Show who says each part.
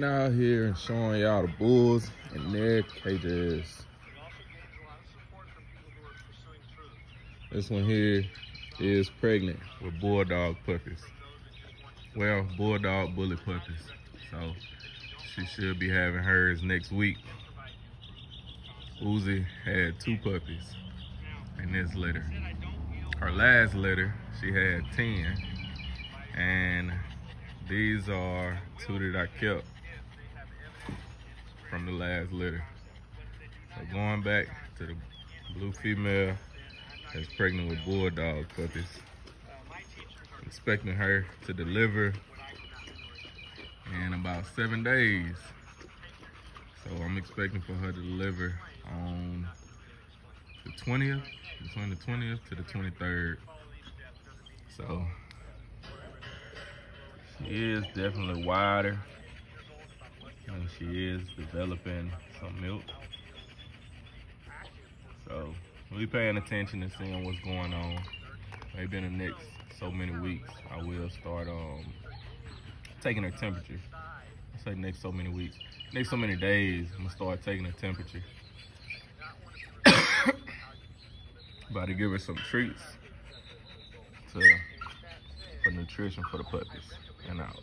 Speaker 1: out here and showing y'all the bulls and their cages. This one here is pregnant with Bulldog puppies. Well, Bulldog bully puppies. So she should be having hers next week. Uzi had 2 puppies in this litter. Her last litter, she had 10. And these are 2 that I kept from the last litter. So going back to the blue female that's pregnant with Bulldog puppies. Expecting her to deliver in about 7 days. So I'm expecting for her to deliver on the 20th, between the 20th to the 23rd. So she is definitely wider, and she is developing some milk. So we'll be paying attention and seeing what's going on. Maybe in the next so many weeks, I will start taking her temperature. I say next so many weeks. Next so many days, I'm gonna start taking her temperature. About to give her some treats for nutrition for the puppies and out.